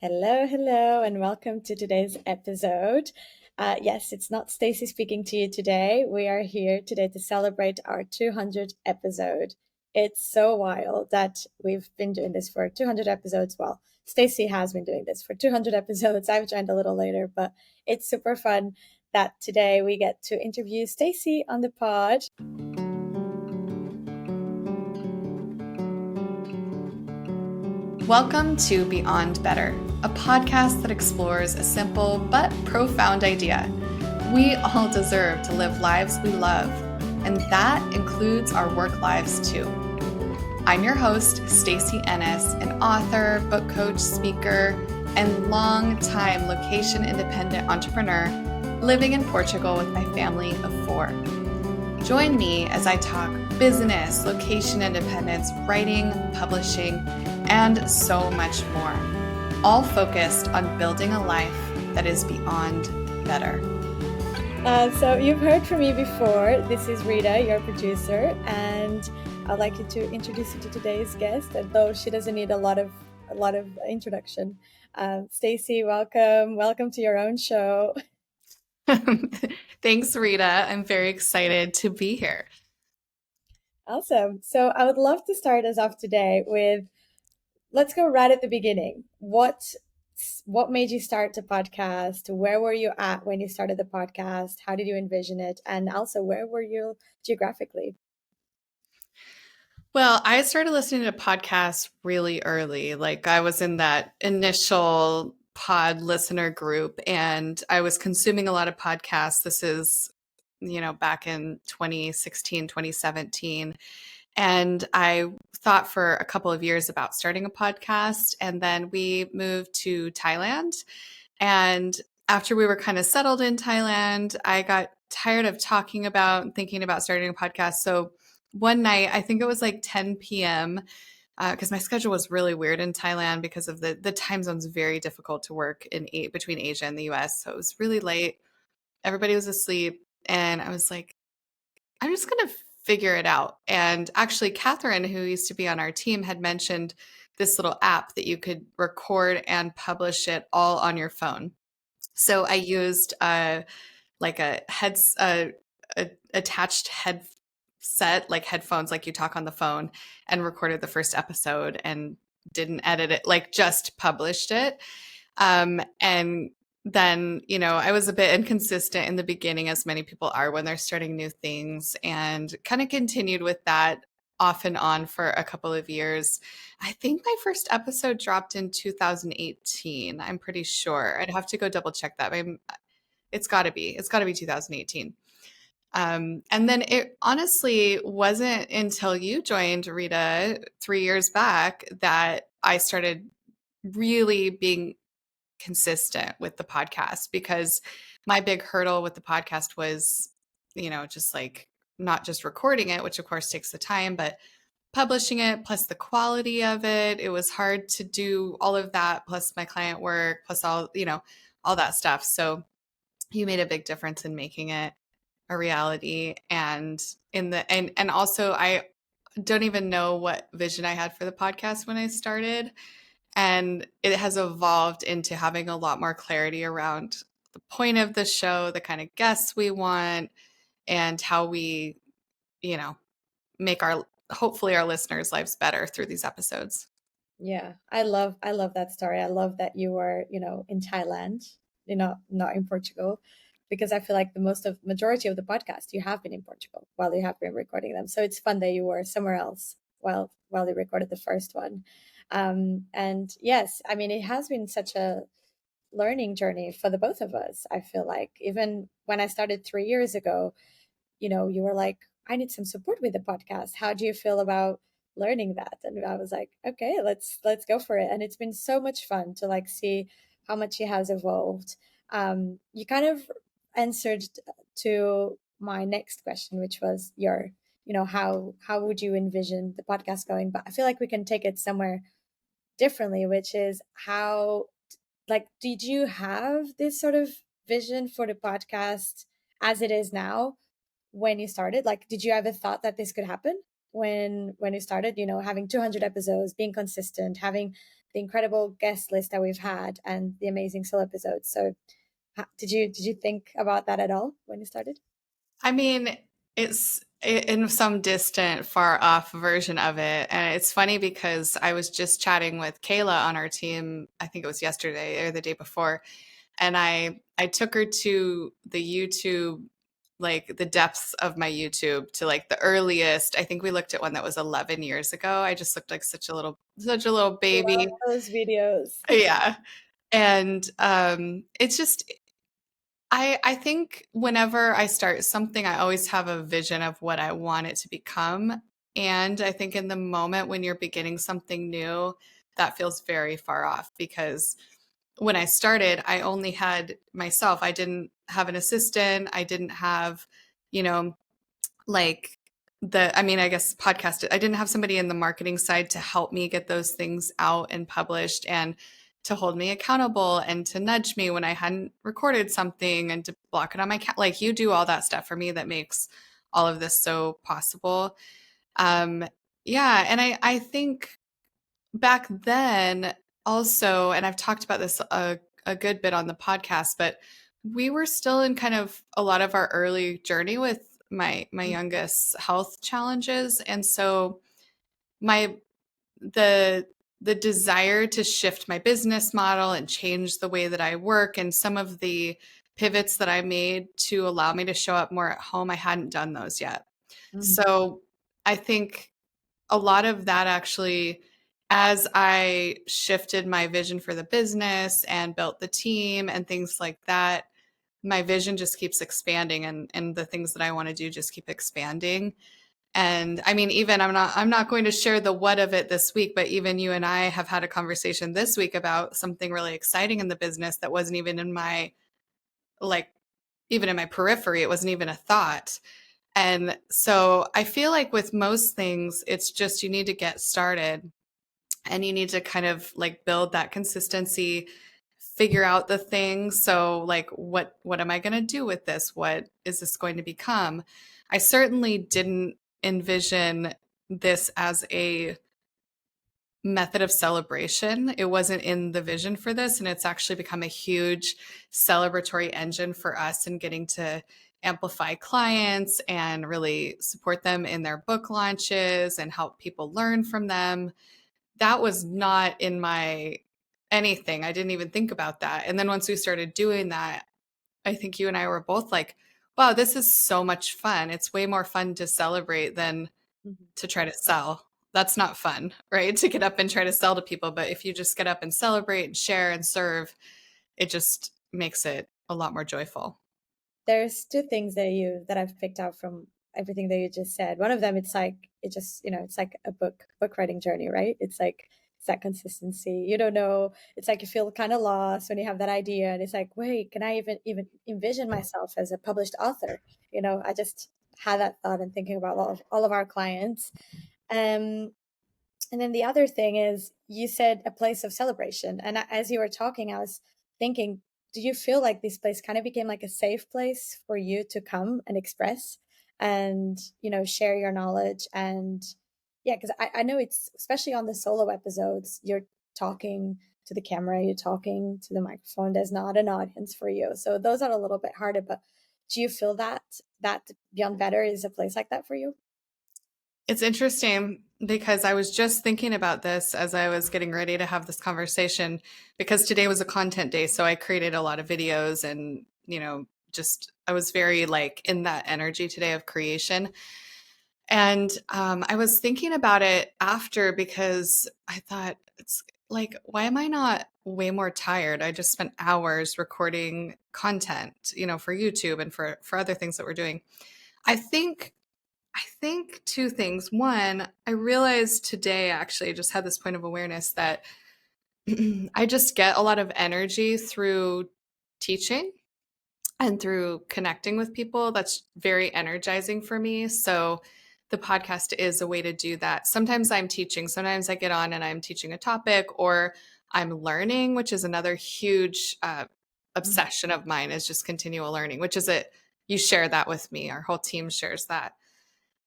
Hello, hello, and welcome to today's episode. Yes, it's not Stacy speaking to you today. We are here today to celebrate our 200th episode. It's so wild that we've been doing this for 200 episodes. Well, Stacy has been doing this for 200 episodes. I've joined a little later, but it's super fun that today we get to interview Stacy on the pod. Welcome to Beyond Better, a podcast that explores a simple but profound idea. We all deserve to live lives we love, and that includes our work lives too. I'm your host, Stacy Ennis, an author, book coach, speaker, and long-time location-independent entrepreneur living in Portugal with my family of 4. Join me as I talk business, location independence, writing, publishing, and so much more, all focused on building a life that is beyond better. So you've heard from me before. This is Rita, your producer, and I'd like you to introduce you to today's guest, though she doesn't need a lot of introduction. Stacy, welcome to your own show. Thanks, Rita. I'm very excited to be here. Awesome. So I would love to start us off today with, let's go right at the beginning. What made you start the podcast? Where were you at when you started the podcast? How did you envision it? And also, where were you geographically? Well, I started listening to podcasts really early. Like I was in that initial pod listener group and I was consuming a lot of podcasts. This is, back in 2016, 2017. And I thought for a couple of years about starting a podcast. And then we moved to Thailand. And after we were kind of settled in Thailand, I got tired of talking about and thinking about starting a podcast. So one night, I think it was like 10 p.m., because my schedule was really weird in Thailand because of the time zone's very difficult to work between Asia and the US. So it was really late. Everybody was asleep. And I was like, I'm just going to figure it out. And actually, Catherine, who used to be on our team, had mentioned this little app that you could record and publish it all on your phone. So I used like a attached headset, like headphones, like you talk on the phone, and recorded the first episode and didn't edit it, like just published it. And then, I was a bit inconsistent in the beginning, as many people are when they're starting new things, and kind of continued with that off and on for a couple of years. I think my first episode dropped in 2018. I'm pretty sure. I'd have to go double check that. It's got to be 2018. And then it honestly wasn't until you joined, Rita, 3 years back that I started really being consistent with the podcast, because my big hurdle with the podcast was, just like not just recording it, which of course takes the time, but publishing it, plus the quality of it. It was hard to do all of that, plus my client work, plus all that stuff. So you made a big difference in making it a reality. And and also, I don't even know what vision I had for the podcast when I started. And it has evolved into having a lot more clarity around the point of the show, the kind of guests we want, and how we, make hopefully our listeners' lives better through these episodes. Yeah, I love that story. I love that you were, in Thailand, not in Portugal, because I feel like the majority of the podcast you have been in Portugal while you have been recording them. So it's fun that you were somewhere else while you recorded the first one. And yes, I mean, it has been such a learning journey for the both of us. I feel like even when I started 3 years ago, you were like, I need some support with the podcast. How do you feel about learning that? And I was like, okay, let's go for it. And it's been so much fun to like see how much it has evolved. You kind of answered to my next question, which was how would you envision the podcast going? But I feel like we can take it somewhere differently, which is how, like, did you have this sort of vision for the podcast as it is now when you started? Like, did you ever thought that this could happen when you started, having 200 episodes, being consistent, having the incredible guest list that we've had and the amazing solo episodes. So did you think about that at all when you started? I mean, it's in some distant, far off version of it. And it's funny because I was just chatting with Kayla on our team, I think it was yesterday or the day before, and I took her to the YouTube, like the depths of my YouTube, to like the earliest. I think we looked at one that was 11 years ago. I just looked like such a little Love baby. those videos. Yeah. And it's just I think whenever I start something, I always have a vision of what I want it to become. And I think in the moment when you're beginning something new, that feels very far off because when I started, I only had myself. I didn't have an assistant. I didn't have, you know, like I mean, I guess podcast, I didn't have somebody in the marketing side to help me get those things out and published and to hold me accountable and to nudge me when I hadn't recorded something and to block it on my like you do all that stuff for me that makes all of this so possible. Um, yeah, and I think back then also, and I've talked about this a good bit on the podcast, but we were still in kind of a lot of our early journey with my youngest health challenges. And so my the the desire to shift my business model and change the way that I work and some of the pivots that I made to allow me to show up more at home, I hadn't done those yet. Mhm. So I think a lot of that actually, as I shifted my vision for the business and built the team and things like that, my vision just keeps expanding and the things that I want to do just keep expanding. And I mean, even I'm not going to share the what of it this week, but even you and I have had a conversation this week about something really exciting in the business that wasn't even in my like even in my periphery, it wasn't even a thought. And so I feel like with most things, it's just you need to get started and you need to kind of like build that consistency, figure out the things. So like what am I going to do with this? What is this going to become? I certainly didn't envision this as a method of celebration. It wasn't in the vision for this. And it's actually become a huge celebratory engine for us in getting to amplify clients and really support them in their book launches and help people learn from them. That was not in my anything. I didn't even think about that. And then once we started doing that, I think you and I were both like, wow, this is so much fun. It's way more fun to celebrate than Mhm. to try to sell. That's not fun, right? To get up and try to sell to people. But if you just get up and celebrate and share and serve, it just makes it a lot more joyful. There's two things that I've picked out from everything that you just said. One of them, it's like it just, it's like a book writing journey, right? It's that consistency. You don't know. It's like you feel kind of lost when you have that idea, and it's like, wait, can I even envision myself as a published author? I just had that thought and thinking about all of our clients. Um, and then the other thing is, you said a place of celebration. And as you were talking, I was thinking, do you feel like this place kind of became like a safe place for you to come and express and, share your knowledge? And yeah, because I know it's especially on the solo episodes, you're talking to the camera, you're talking to the microphone. There's not an audience for you. So those are a little bit harder. But do you feel that Beyond Better is a place like that for you? It's interesting because I was just thinking about this as I was getting ready to have this conversation because today was a content day. So I created a lot of videos and, just I was very like in that energy today of creation. And I was thinking about it after because I thought it's like, why am I not way more tired? I just spent hours recording content, for YouTube and for other things that we're doing. I think I think two things. One, I realized today actually I just had this point of awareness that I just get a lot of energy through teaching and through connecting with people. That's very energizing for me. So the podcast is a way to do that. Sometimes I'm teaching, sometimes I get on and I'm teaching a topic or I'm learning, which is another huge Mhm. obsession of mine is just continual learning, which is it. You share that with me. Our whole team shares that.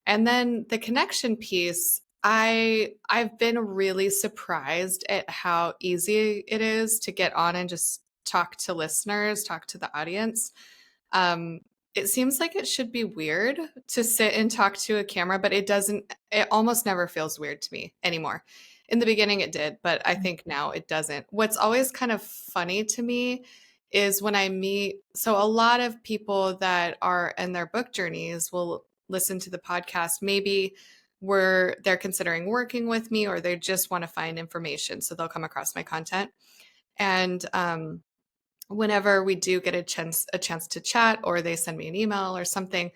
And then the connection piece, I've been really surprised at how easy it is to get on and just talk to listeners, talk to the audience. Um, it seems like it should be weird to sit and talk to a camera, but it doesn't, it almost never feels weird to me anymore. In the beginning, it did, but I think now it doesn't. What's always kind of funny to me is when I meet, so a lot of people that are in their book journeys will listen to the podcast. Maybe they're considering working with me or they just want to find information. So they'll come across my content. And whenever we do get a chance to chat or they send me an email or something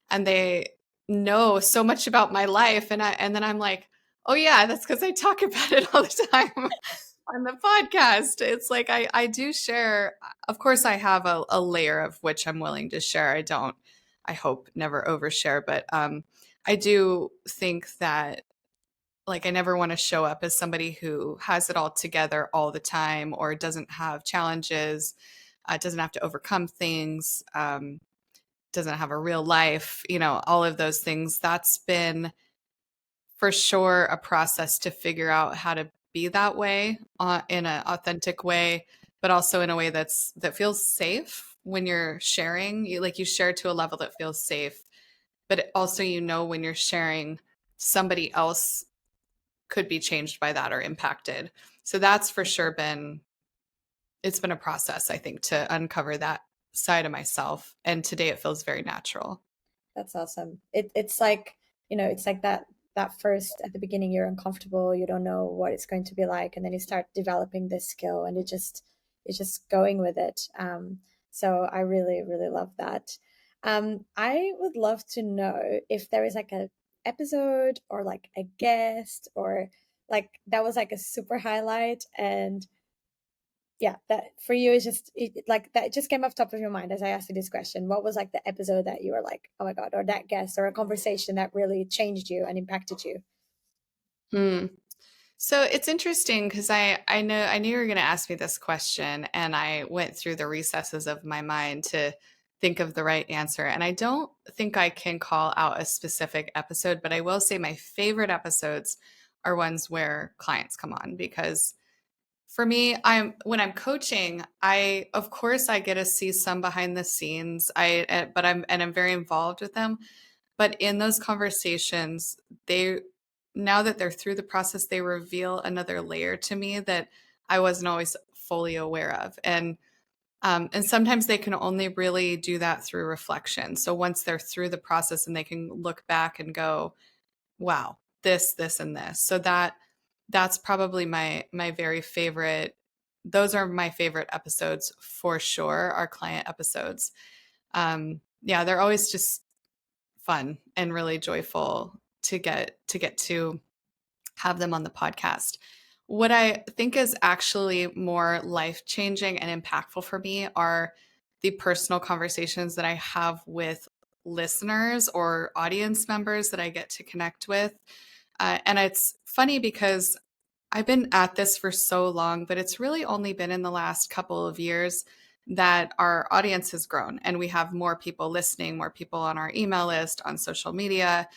and they know so much about my life and then I'm like, "Oh yeah, that's cuz I talk about it all the time on the podcast." It's like I do share, of course I have a layer of which I'm willing to share. I hope never overshare, but I do think that like I never want to show up as somebody who has it all together all the time or doesn't have challenges, doesn't have to overcome things, doesn't have a real life, all of those things. That's been for sure a process to figure out how to be that way in an authentic way, but also in a way that feels safe when you're sharing. You share to a level that feels safe, but also when you're sharing, somebody else could be changed by that or impacted. So that's for sure it's been a process, I think, to uncover that side of myself. And today it feels very natural. That's awesome. It's like, it's like that first at the beginning you're uncomfortable, you don't know what it's going to be like, and then you start developing this skill and it's just going with it. So I really, really love that. I would love to know if there is like a episode or like a guest or like that was like a super highlight and yeah, that for you is just like that just came off top of your mind as I asked you this question. What was like the episode that you were like, oh my God, or that guest or a conversation that really changed you and impacted you? Hmm. So it's interesting because I knew you were going to ask me this question, and I went through the recesses of my mind to think of the right answer. And I don't think I can call out a specific episode, but I will say my favorite episodes are ones where clients come on because for me, when I'm coaching, I of course I get to see some behind the scenes. But I'm very involved with them. But in those conversations, they now that they're through the process, they reveal another layer to me that I wasn't always fully aware of. And sometimes they can only really do that through reflection. So once they're through the process and they can look back and go, wow, this and this. So that's probably my very favorite. Those are my favorite episodes for sure, our client episodes. Yeah, they're always just fun and really joyful to have them on the podcast. What I think is actually more life-changing and impactful for me are the personal conversations that I have with listeners or audience members that I get to connect with. And it's funny because I've been at this for so long, but it's really only been in the last couple of years that our audience has grown and we have more people listening, more people on our email list, on social media.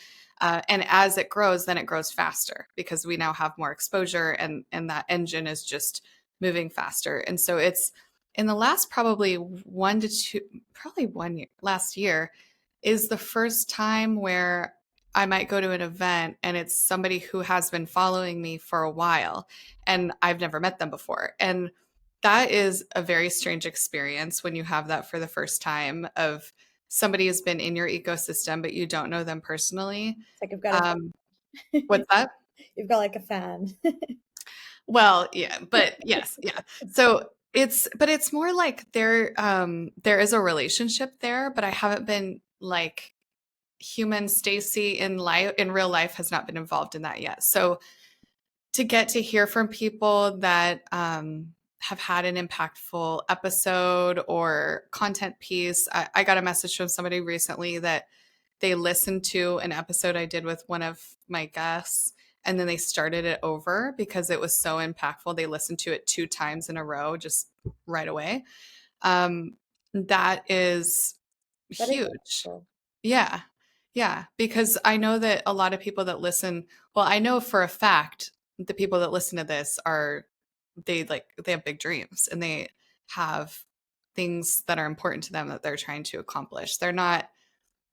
And as it grows, then it grows faster because we now have more exposure and that engine is just moving faster. And so it's in the last probably 1 to 2, probably 1 year, last year is the first time where I might go to an event and it's somebody who has been following me for a while and I've never met them before. And that is a very strange experience when you have that for the first time of somebody has been in your ecosystem, but you don't know them personally. It's like you've got a Um, what's that? you've got like a fan. Well, yeah, but yes, yeah. So it's more like there is a relationship there, but I haven't been like human Stacy in real life has not been involved in that yet. So to get to hear from people that have had an impactful episode or content piece, I got a message from somebody recently that they listened to an episode I did with one of my guests and then they started it over because it was so impactful. They listened to it 2 times in a row, just right away. That is That is huge. wonderful. Yeah. Yeah, because I know that a lot of people that listen, well, I know for a fact the people that listen to this are they have big dreams and they have things that are important to them that they're trying to accomplish. They're not,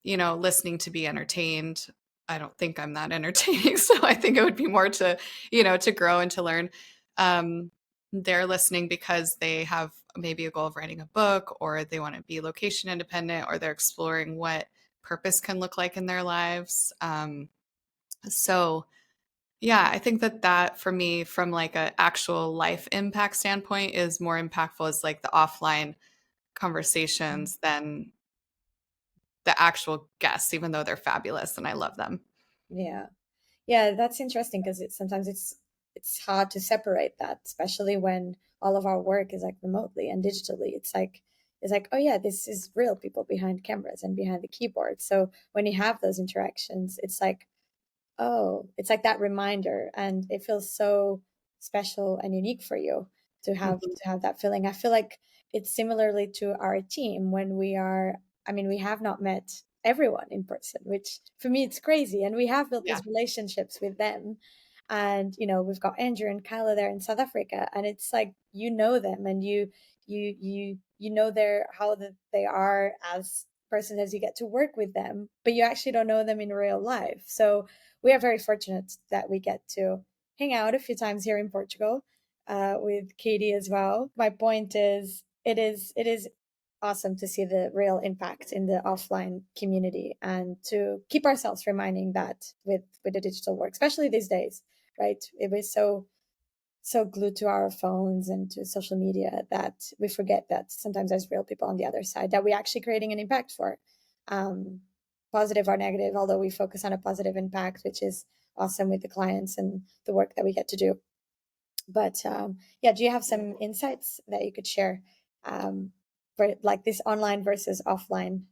listening to be entertained. I don't think I'm that entertaining, so I think it would be more to, to grow and to learn. Um, they're listening because they have maybe a goal of writing a book, or they want to be location independent, or they're exploring what purpose can look like in their lives. So yeah, I think that for me, from like a actual life impact standpoint, is more impactful as like the offline conversations than the actual guests, even though they're fabulous and I love them. Yeah. Yeah, that's interesting because sometimes it's hard to separate that, especially when all of our work is like remotely and digitally. It's like, oh yeah, this is real people behind cameras and behind the keyboard. So when you have those interactions, it's like, oh, it's like that reminder, and it feels so special and unique for you Mhm. to have that feeling. I feel like it's similarly to our team when we are, I mean, we have not met everyone in person, which for me it's crazy. And we have built Yeah. those relationships with them. And we've got Andrew and Kyla there in South Africa, and it's like you know them, and you know their they are as person as you get to work with them, but you actually don't know them in real life. So we are very fortunate that we get to hang out a few times here in Portugal with Katie as well. My point is, it is awesome to see the real impact in the offline community and to keep ourselves reminding that with the digital work, especially these days, right? It was so glued to our phones and to social media that we forget that sometimes there's real people on the other side that we're actually creating an impact for, um, positive or negative, although we focus on a positive impact, which is awesome with the clients and the work that we get to do. But yeah, do you have some insights that you could share, for like this online versus offline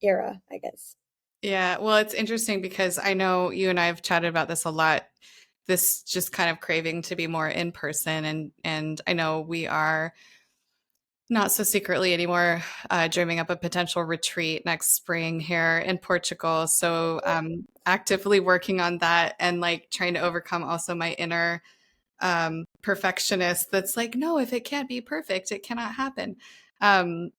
era, I guess? Yeah. Well, it's interesting because I know you and I have chatted about this a lot. This just kind of craving to be more in person, and I know we are not so secretly anymore, dreaming up a potential retreat next spring here in Portugal. So actively working on that and like trying to overcome also my inner perfectionist that's like, no, if it can't be perfect, it cannot happen. Um,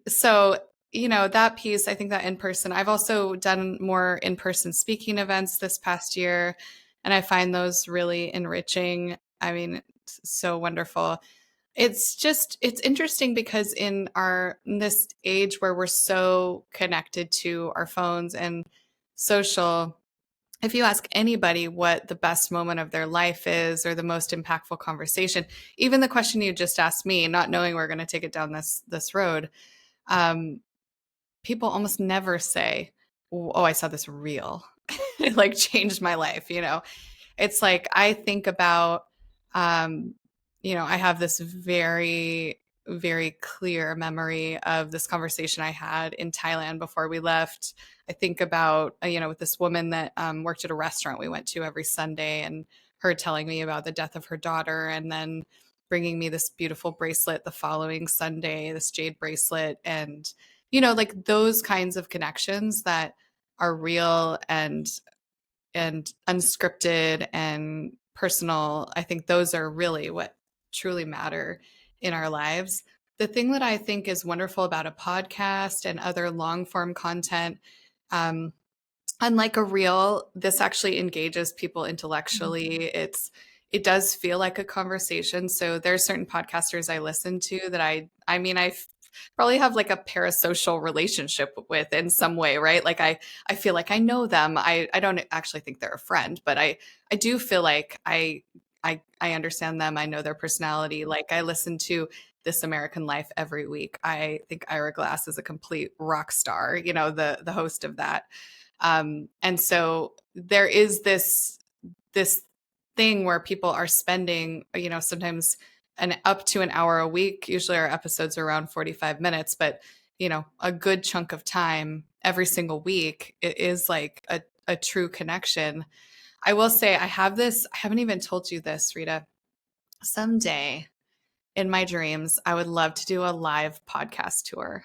so that piece, I think that in person, I've also done more in person speaking events this past year, and I find those really enriching. I mean, it's so wonderful. It's interesting because in this age where we're so connected to our phones and social, if you ask anybody what the best moment of their life is or the most impactful conversation, even the question you just asked me, not knowing we're going to take it down this road, um, people almost never say, "Oh, I saw this reel. It like changed my life." It's like I think about, um, I have this very, very clear memory of this conversation I had in Thailand before we left. I think about, with this woman that worked at a restaurant we went to every Sunday, and her telling me about the death of her daughter, and then bringing me this beautiful bracelet the following Sunday, this jade bracelet. And, like those kinds of connections that are real and unscripted and personal. I think those are really what truly matter in our lives. The thing that I think is wonderful about a podcast and other long form content, um, unlike a reel, this actually engages people intellectually. It does feel like a conversation. So there's certain podcasters I listen to that I mean probably have like a parasocial relationship with in some way, right? Like I feel like I know them. I don't actually think they're a friend, but I do feel like I understand them. I know their personality. Like I listen to This American Life every week. I think Ira Glass is a complete rock star, the host of that. And so there is this thing where people are spending, sometimes an up to an hour a week. Usually our episodes are around 45 minutes, but a good chunk of time every single week, it is like a true connection. I will say I have this, I haven't even told you this, Rita. Someday in my dreams, I would love to do a live podcast tour.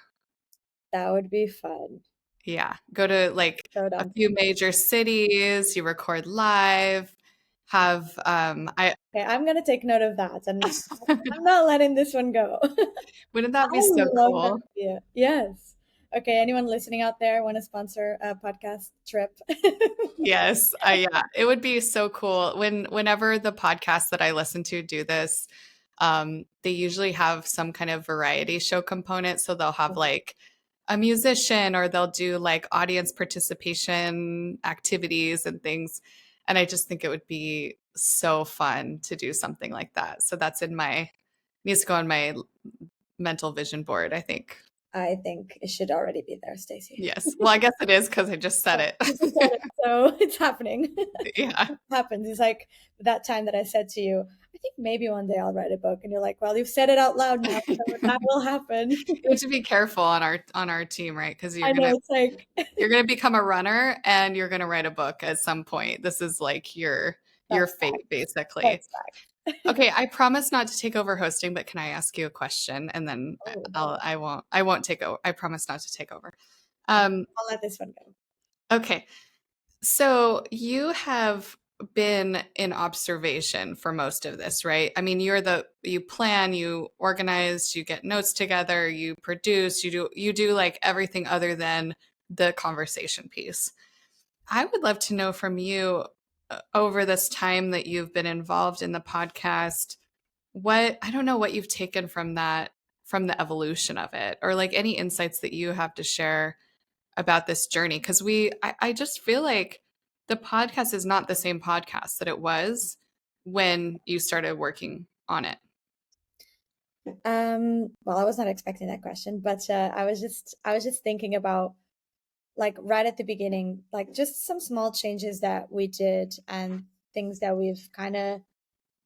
That would be fun. Yeah. Go to like So a down for few it. major cities, you record live, have I Okay, I'm gonna take note of that, and I'm not letting this one go. wouldn't that I be so love that cool? idea. Yes. Okay, anyone listening out there want to sponsor a podcast trip? Yes, yeah, it would be so cool. Whenever the podcasts that I listen to do this, they usually have some kind of variety show component. So they'll have like a musician or they'll do like audience participation activities and things. And I just think it would be so fun to do something like that. So that's in my needs to go on my mental vision board, I think. I think it should already be there, Stacy. Yes. Well, I guess it is because I just said Yeah, you just it. said it, so it's happening. Yeah. It happens. It's like that time that I said to you, I think maybe one day I'll write a book, and you're like, "Well, you've said it out loud now, so that will happen." You have to be careful on our team, right? Because I know it's like you're gonna become a runner and you're gonna write a book at some point. This is like your that's fate, facts. basically. That's fact. Okay, I promise not to take over hosting, but can I ask you a question? And then Oh, I won't take over. I promise not to take over. okay. Um, I'll let this one go. okay, so you have been in observation for most of this, right? I mean, you plan, you organize, you get notes together, you produce, you do like everything other than the conversation piece. I would love to know from you over this time that you've been involved in the podcast, what I don't know what you've taken from that, from the evolution of it, or like any insights that you have to share about this journey. Because I just feel like the podcast is not the same podcast that it was when you started working on it. Well, I was not expecting that question, but I was just thinking about like right at the beginning, like just some small changes that we did and things that we've kind of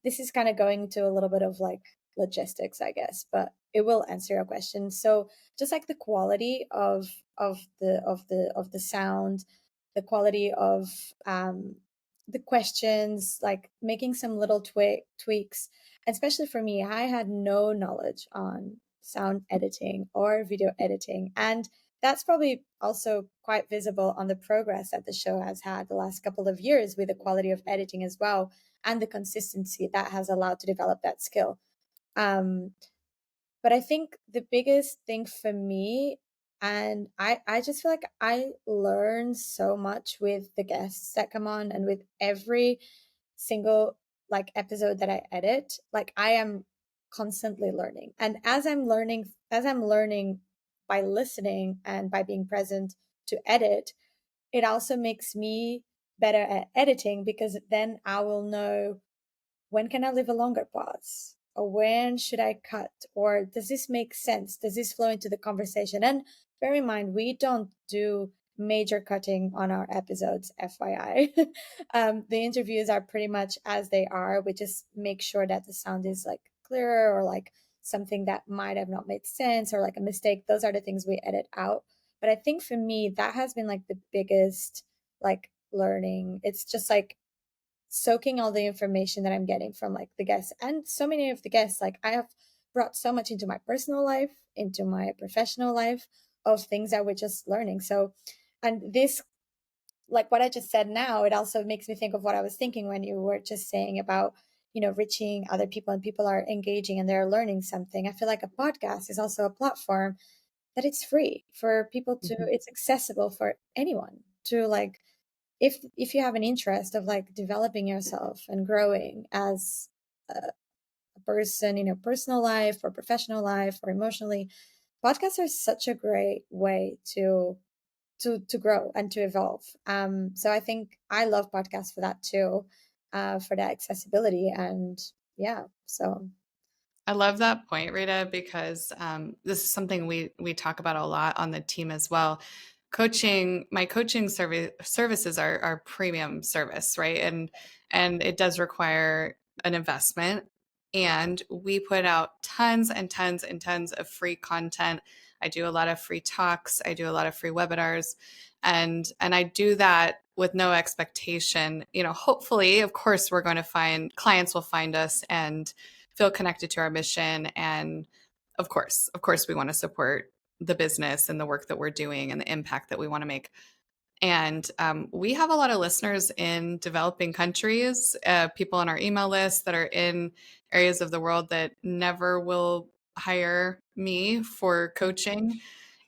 this is kind of going to a little bit of like logistics, I guess, but it will answer your question. So just like the quality of the sound, the quality of the questions, like making some little tweaks. Especially for me, I had no knowledge on sound editing or video editing, and that's probably also quite visible on the progress that the show has had the last couple of years with the quality of editing as well and the consistency that has allowed to develop that skill. Um, but I think the biggest thing for me, and I just feel like I learn so much with the guests that come on and with every single like episode that I edit, like I am constantly learning. And as I'm learning by listening and by being present to edit, it also makes me better at editing because then I will know when can I leave a longer pause? Or when should I cut? Or does this make sense? Does this flow into the conversation? And bear in mind, we don't do major cutting on our episodes, FYI. The interviews are pretty much as they are. We just make sure that the sound is like clearer or like something that might have not made sense or like a mistake. Those are the things we edit out. But I think for me, that has been like the biggest like learning. It's just like soaking all the information that I'm getting from like the guests and so many of the guests. Like I have brought so much into my personal life, into my professional life of things that we're just learning. So, and this, like what I just said now, it also makes me think of what I was thinking when you were just saying about, you know, reaching other people and people are engaging and they're learning something. I feel like a podcast is also a platform that it's free for people to, Mhm. it's accessible for anyone to like if you have an interest of like developing yourself and growing as a person in your personal life or professional life or emotionally, podcasts are such a great way to grow and to evolve. So I think I love podcasts for that too, for that accessibility and yeah. So I love that point, Rita, because this is something we talk about a lot on the team as well. My coaching services are premium service, right? And it does require an investment. And we put out tons and tons and tons of free content. I do a lot of free talks. I do a lot of free webinars, and I do that with no expectation. You know, hopefully, of course, we're going to find clients will find us and feel connected to our mission. And of course we want to support the business and the work that we're doing and the impact that we want to make. And we have a lot of listeners in developing countries, people on our email list that are in areas of the world that never will hire me for coaching.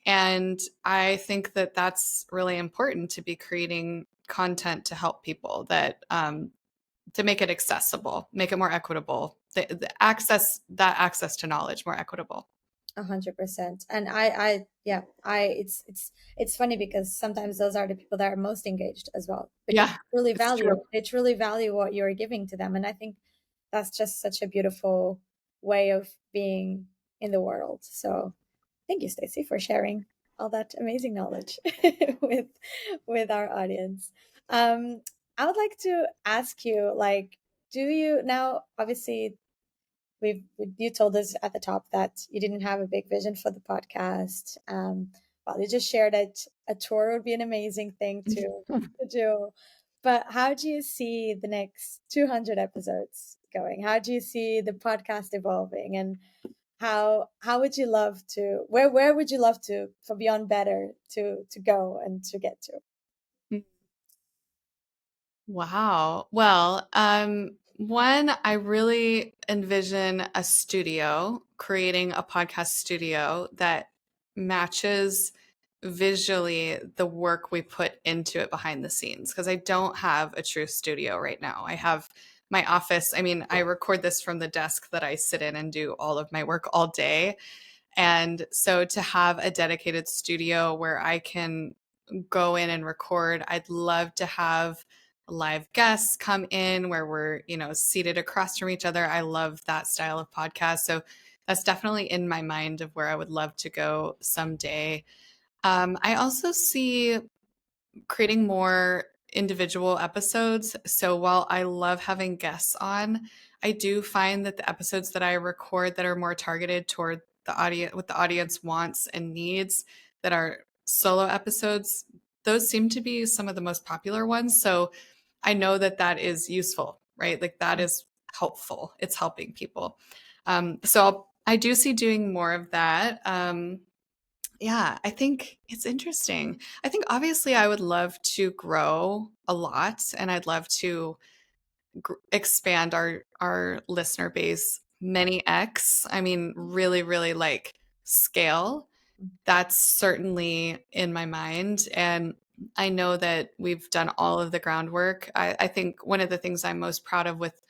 And I think that that's really important, to be creating content to help people, that to make it accessible, make it more equitable, that access to knowledge more equitable. 100%. And yeah, it's funny because sometimes those are the people that are most engaged as well, because Yeah, it's true. they truly value what you're giving to them. And I think that's just such a beautiful way of being in the world. So thank you, Stacy, for sharing all that amazing knowledge with our audience. I would like to ask you, like, do you now, obviously, we've you told us at the top that you didn't have a big vision for the podcast. Well, you just shared that a tour would be an amazing thing to do. But how do you see the next 200 episodes going? How do you see the podcast evolving? And how would you love to, where would you love to, for Beyond Better, to go and to get to? Wow. Well, one, I really envision a studio, creating a podcast studio that matches visually the work we put into it behind the scenes. Because I don't have a true studio right now. I have my office. I mean, I record this from the desk that I sit in and do all of my work all day. And so to have a dedicated studio where I can go in and record, I'd love to have live guests come in where we're, seated across from each other. I love that style of podcast. So that's definitely in my mind of where I would love to go someday. I also see creating more individual episodes. So while I love having guests on, I do find that the episodes that I record that are more targeted toward the audience, what the audience wants and needs, that are solo episodes, those seem to be some of the most popular ones. So I know that that is useful, right? Like that is helpful. It's helping people. I do see doing more of that. Yeah, I think it's interesting. I think obviously I would love to grow a lot, and I'd love to expand our listener base many X. I mean, really, really like scale. That's certainly in my mind. And I know that we've done all of the groundwork. I think one of the things I'm most proud of with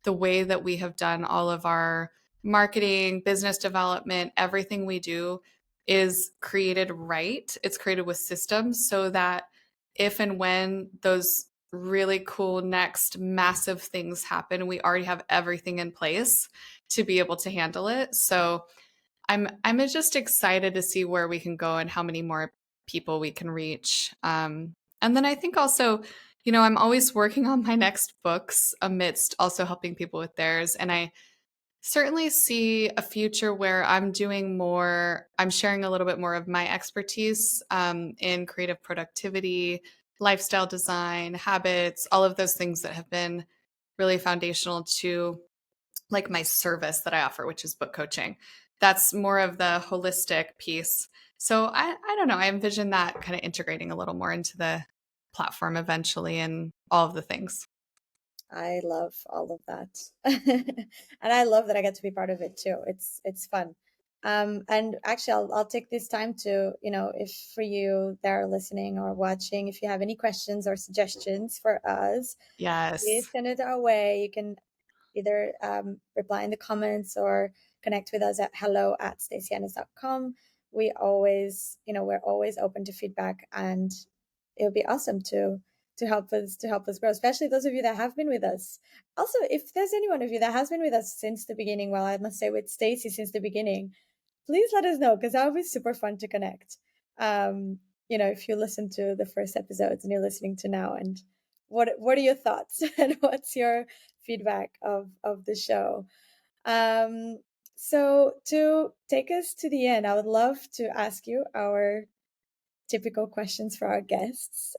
the way that we have done all of our marketing, business development, everything we do is created right. It's created with systems so that if and when those really cool next massive things happen, we already have everything in place to be able to handle it. So I'm just excited to see where we can go and how many more people we can reach. And then I think also, I'm always working on my next books amidst also helping people with theirs. And I certainly see a future where I'm sharing a little bit more of my expertise in creative productivity, lifestyle design, habits, all of those things that have been really foundational to like my service that I offer, which is book coaching. That's more of the holistic piece. So I don't know. I envision that kind of integrating a little more into the platform eventually and all of the things. I love all of that. And I love that I get to be part of it too. It's fun. And actually I'll take this time to, if for you that are listening or watching, if you have any questions or suggestions for us, please Yes. send it our way. You can either reply in the comments or connect with us at hello@stacyennis.com. We always, we're always open to feedback, and it would be awesome to help us grow, especially those of you that have been with us. Also, if there's any one of you that has been with us since the beginning, well, I must say with Stacy since the beginning, please let us know, because that would be super fun to connect. If you listen to the first episodes and you're listening to now, and what are your thoughts and what's your feedback of the show? So to take us to the end, I would love to ask you our typical questions for our guests.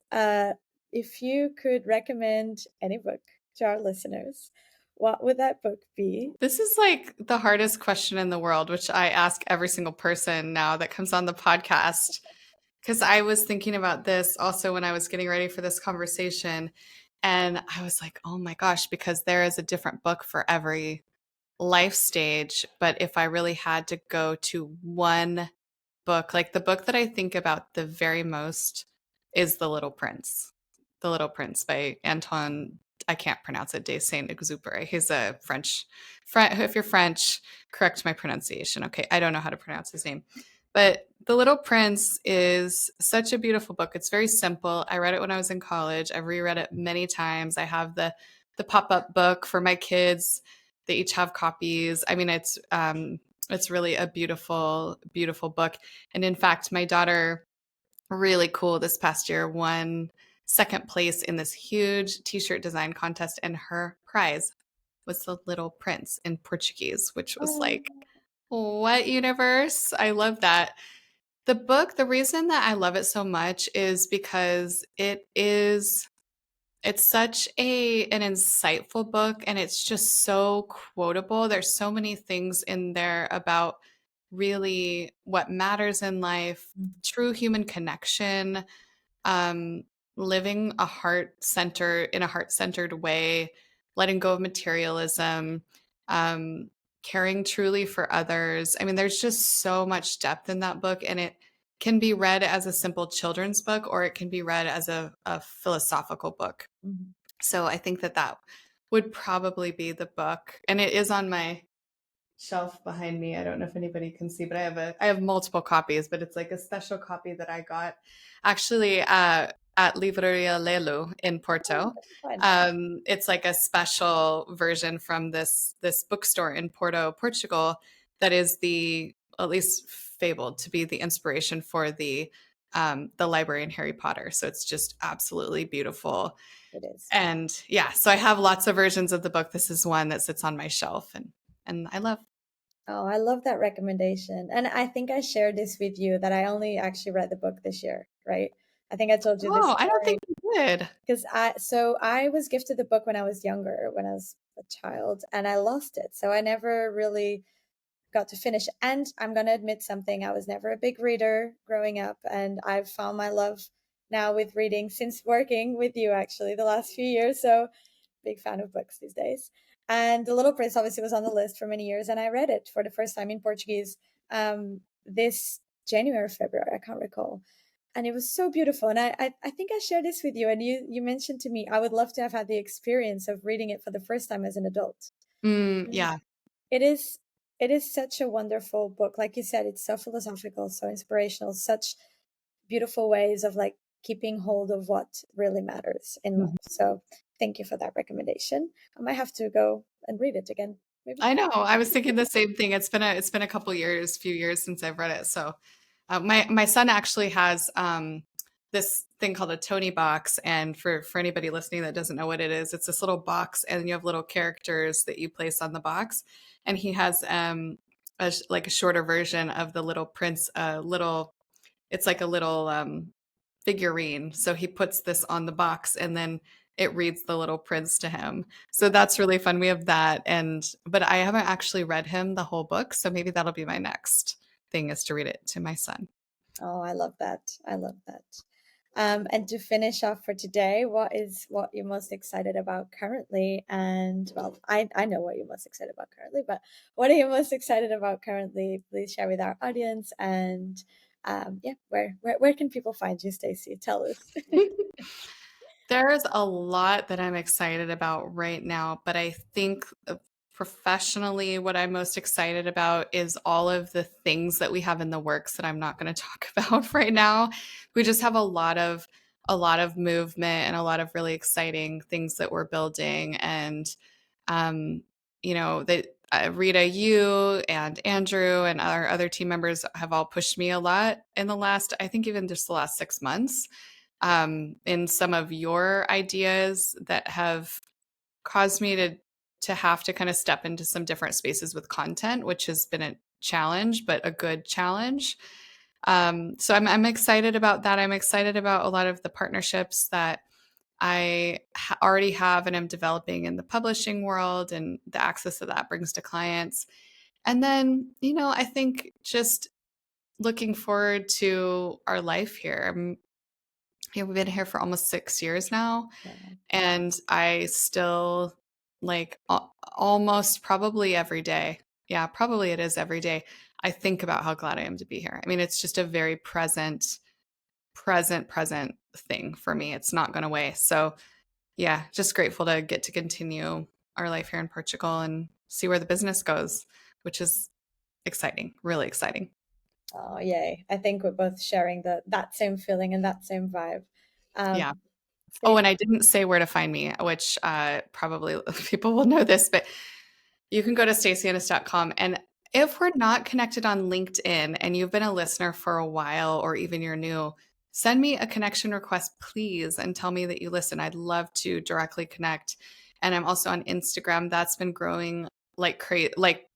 If you could recommend any book to our listeners, what would that book be? This is like the hardest question in the world, which I ask every single person now that comes on the podcast. Because I was thinking about this also when I was getting ready for this conversation. And I was like, oh my gosh, because there is a different book for every life stage. But if I really had to go to one book, like the book that I think about the very most is The Little Prince. The Little Prince by Anton, I can't pronounce it, de Saint-Exupéry. He's a if you're French, correct my pronunciation. Okay, I don't know how to pronounce his name. But The Little Prince is such a beautiful book. It's very simple. I read it when I was in college. I've reread it many times. I have the pop-up book for my kids. They each have copies. I mean, it's really a beautiful, beautiful book. And in fact, my daughter, really cool, this past year won second place in this huge t-shirt design contest, and her prize was The Little Prince in Portuguese, which was Oh, like, what universe? I love that. The book, the reason that I love it so much is because it's such an insightful book, and it's just so quotable. There's so many things in there about really what matters in life, true human connection, um, living in a heart-centered way, letting go of materialism, um, caring truly for others. I mean, there's just so much depth in that book, and it can be read as a simple children's book, or it can be read as a philosophical book. mhm. So I think that that would probably be the book, and it is on my shelf behind me. I don't know if anybody can see, but I have multiple copies, but it's like a special copy that I got actually at Livraria Lelu in Oh, Porto. that's fun. It's like a special version from this bookstore in Porto, Portugal, that is the at least fabled to be the inspiration for the library in Harry Potter. So it's just absolutely beautiful. It is. And yeah, so I have lots of versions of the book. This is one that sits on my shelf, and I love. Oh, I love that recommendation. And I think I shared this with you that I only actually read the book this year, right? I think I told you this Oh, I don't story think you did. because I was gifted the book when I was younger, when I was a child, and I lost it. So I never really got to finish. And I'm going to admit something. I was never a big reader growing up, and I've found my love now with reading since working with you actually the last few years. So big fan of books these days. And The Little Prince obviously was on the list for many years, and I read it for the first time in Portuguese this January or February, I can't recall. And it was so beautiful. And I think I shared this with you, and you mentioned to me I would love to have had the experience of reading it for the first time as an adult. And Yeah. it is it is such a wonderful book. Like you said, it's so philosophical, so inspirational, such beautiful ways of like keeping hold of what really matters in life. So thank you for that recommendation. I might have to go and read it again. Maybe. I know. I was thinking the same thing. It's been a couple years, few years since I've read it. So, my son actually has this thing called a Tony box, and for anybody listening that doesn't know what it is, it's this little box, and you have little characters that you place on the box, and he has like a shorter version of the Little Prince, little. It's like a little figurine. So he puts this on the box, and then it reads The Little Prince to him. So that's really fun. We have that, but I haven't actually read him the whole book, so maybe that'll be my next thing, is to read it to my son. Oh, I love that. I love that. And to finish off for today, what you're most excited about currently? And well, I know what you're most excited about currently, but what are you most excited about currently? Please share with our audience. And yeah, where can people find you, Stacy? Tell us. There's a lot that I'm excited about right now, but I think professionally, what I'm most excited about is all of the things that we have in the works that I'm not going to talk about right now. We just have a lot of movement and a lot of really exciting things that we're building, and um, that Rita, you and Andrew and our other team members have all pushed me a lot in the last, I think, even just the last 6 months, in some of your ideas that have caused me to have to kind of step into some different spaces with content, which has been a challenge, but a good challenge. So I'm excited about that. I'm excited about a lot of the partnerships that already have and am developing in the publishing world, and the access that that brings to clients. And then, I think just looking forward to our life here. We've been here for almost 6 years now, Wow. and I still like almost probably every day. Yeah, probably it is every day. I think about how glad I am to be here. I mean, it's just a very present thing for me. It's not going away. So, yeah, just grateful to get to continue our life here in Portugal and see where the business goes, which is exciting, really exciting. Oh, yay. I think we're both sharing that same feeling and that same vibe. Yeah. Um, Oh, Stacey, and I didn't say where to find me, which probably people will know this, but you can go to stacyennis.com. And if we're not connected on LinkedIn and you've been a listener for a while, or even you're new, send me a connection request, please, and tell me that you listen. I'd love to directly connect. And I'm also on Instagram. That's been growing like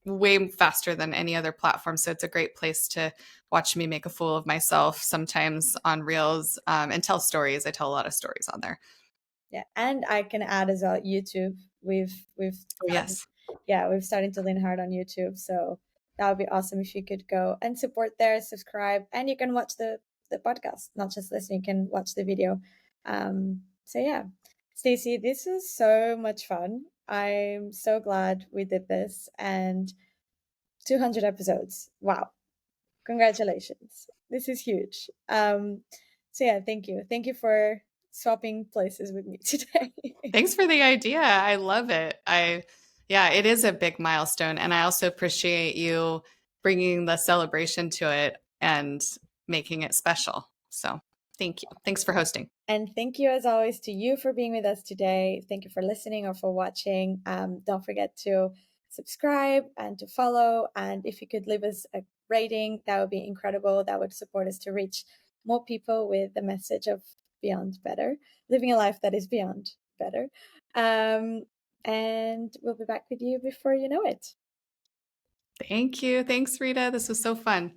way faster than any other platform. So it's a great place to watch me make a fool of myself sometimes on Reels, and tell stories. I tell a lot of stories on there. yeah, and I can add as well YouTube. We've Oh, started, yes. yeah, we've started to lean hard on YouTube, so that would be awesome if you could go and support there, subscribe, and you can watch the podcast, not just listen. You can watch the video. So yeah, Stacey, this was so much fun. I'm so glad we did this, and 200 episodes. Wow. Congratulations. This is huge. So yeah, thank you for swapping places with me today. Thanks for the idea. I love it. Yeah, it is a big milestone. And I also appreciate you bringing the celebration to it and making it special. So thank you. Thanks for hosting. And thank you, as always, to you for being with us today. Thank you for listening or for watching. Don't forget to subscribe and to follow. And if you could leave us a rating, that would be incredible. That would support us to reach more people with the message of beyond better, living a life that is beyond better. And we'll be back with you before you know it. Thank you. Thanks, Rita. This was so fun.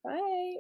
Bye.